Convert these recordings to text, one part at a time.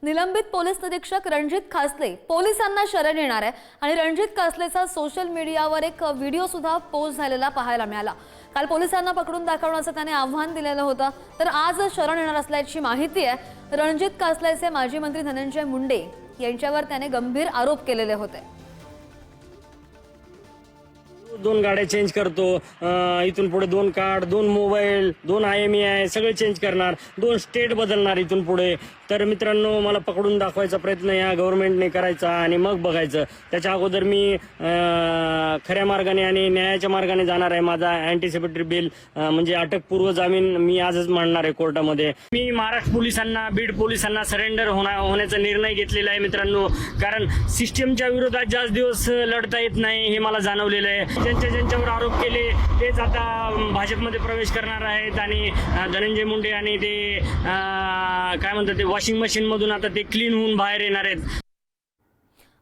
निलंबित पोलीस निरीक्षक रणजित कासले पोलिसांना शरण येणार आहे आणि रणजित कासलेचा सोशल मीडियावर एक व्हिडिओ सुद्धा पोस्ट झालेला पाहायला मिळाला। काल पोलिसांना पकडून दाखवण्याचं त्याने आव्हान दिलेलं होतं, तर आज शरण येणार असल्याची माहिती आहे। रणजित कासलेचे माजी मंत्री धनंजय मुंडे यांच्यावर त्याने गंभीर आरोप केलेले होते। 2 गाड्या चेंज करतो, इथून पुढे 2 कार्ड, 2 मोबाईल, 2 IMEI सगळे चेंज करणार, 2 स्टेट बदलणार इथून पुढे। तर मित्रांनो, मला पकडून दाखवायचा प्रयत्न या गव्हर्नमेंटने करायचा आणि मग बघायचं। त्याच्या अगोदर मी खऱ्या मार्गाने आणि न्यायाच्या मार्गाने जाणार आहे। माझा अँटिसिपेटरी बेल म्हणजे अटकपूर्व जामीन मी आजच मांडणार आहे कोर्टामध्ये। मी महाराष्ट्र पोलिसांना, बीड पोलिसांना सरेंडर होण्याचा निर्णय घेतलेला आहे मित्रांनो, कारण सिस्टमच्या विरोधात जास्त दिवस लढता येत नाही हे मला जाणवलेलं आहे। ज्यांच्यावर आरोप केले तेच आता भाजपमध्ये प्रवेश करणार आहेत आणि धनंजय मुंडे आणि ते काय म्हणतात ते वॉशिंग मशीन मधून आता ते क्लीन होऊन बाहेर येणार आहेत।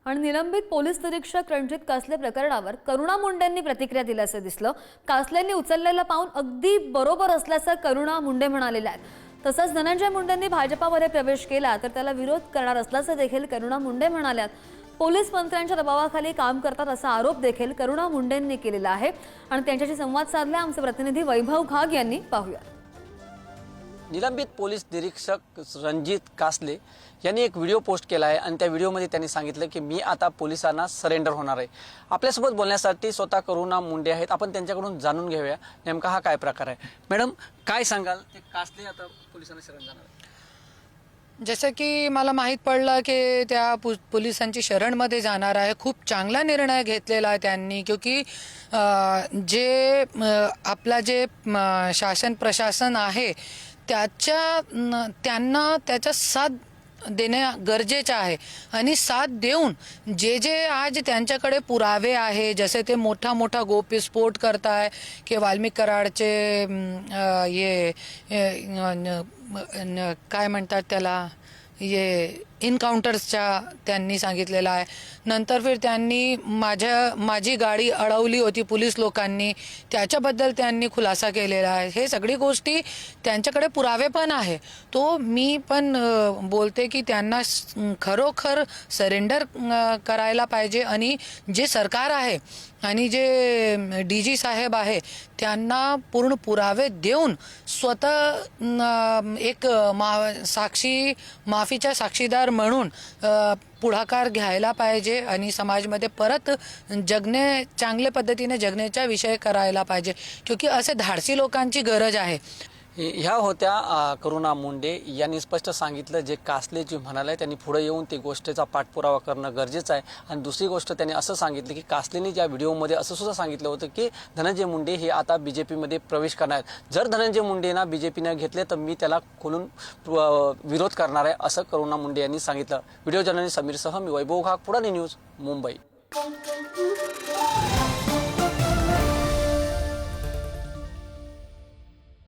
आणि निलंबित पोलीस निरीक्षक रणजित कासले प्रकरणावर करुणा मुंडेंनी प्रतिक्रिया दिल्याचं दिसलं। कासलेंनी उचललेलं पाऊल अगदी बरोबर असल्याचं करुणा मुंडे म्हणालेल्या आहेत। तसंच धनंजय मुंडेंनी भाजपामध्ये प्रवेश केला तर त्याला विरोध करणार असल्याचं देखील करुणा मुंडे म्हणाल्यात। पोलीस मंत्र्यांच्या दबावाखाली काम करतात असा आरोप देखील करुणा मुंडेंनी केलेला आहे आणि त्यांच्याशी संवाद साधला आमचे प्रतिनिधी वैभव घाग यांनी। पाहूया। निलंबित पोलीस निरीक्षक रणजित कासले यांनी एक व्हिडिओ पोस्ट केला आहे आणि त्या व्हिडिओमध्ये त्यांनी सांगितलं की मी आता पोलिसांना सरेंडर होणार आहे। आपल्यासोबत बोलण्यासाठी स्वतः करुणा मुंडे आहेत, आपण त्यांच्याकडून जाणून घेऊया नेमका हा काय प्रकार आहे। मॅडम, काय सांगाल, ते कासले आता पोलिसांना शरण जाणार आहे? जसं की मला माहीत पडलं की त्या पोलिसांची शरणमध्ये जाणार आहे। खूप चांगला निर्णय घेतलेला आहे त्यांनी, क्योंकि जे आपला जे शासन प्रशासन आहे त्यांना त्याचा साथ देणे गरजेचं आहे आणि साथ देऊन जे आज त्यांच्याकडे पुरावे आहे, जसे ते मोठा गोप्यस्फोट करताय की वाल्मिक कराडचे काय म्हणतात त्याला इन्काउंटर्सच्या त्यांनी सांगितलेलं आहे। नंतर फिर त्यांनी माझी गाडी अडवली होती पोलीस लोकांनी, त्याच्याबद्दल त्यांनी खुलासा केलेला आहे। हे सगळी गोष्टी त्यांच्याकडे पुरावे पण आहे। तो मी पण बोलते की त्यांना खरोखर सरेंडर करायला पाहिजे आणि जे सरकार आहे आणि जे DG साहेब आहे त्यांना पूर्ण पुरावे देऊन स्वतः एक माफीचा साक्षीदार म्हणून पुढाकार घ्यायला पाहिजे आणि समाजामध्ये परत चांगल्या पद्धतीने जगण्याचा विषय करायला पाहिजे, क्योंकि असे धाडसी लोकांची गरज आहे। ह्या होत्या करुणा मुंडे यांनी स्पष्ट सांगितलं जे कासले जे म्हणाले त्यांनी पुढे येऊन ती गोष्टीचा पाठपुरावा करणं गरजेचं आहे। आणि दुसरी गोष्ट त्यांनी असं सांगितलं की कासलेंनी ज्या व्हिडिओमध्ये असं सुद्धा सांगितलं होतं की धनंजय मुंडे हे आता BJPमध्ये प्रवेश करणार आहेत। जर धनंजय मुंडेंना BJPने घेतले तर मी त्याला खोलून विरोध करणार आहे असं करुणा मुंडे यांनी सांगितलं। व्हिडिओ जर्नलिस्ट समीरसह मी वैभव घाग, पुढारी न्यूज, मुंबई।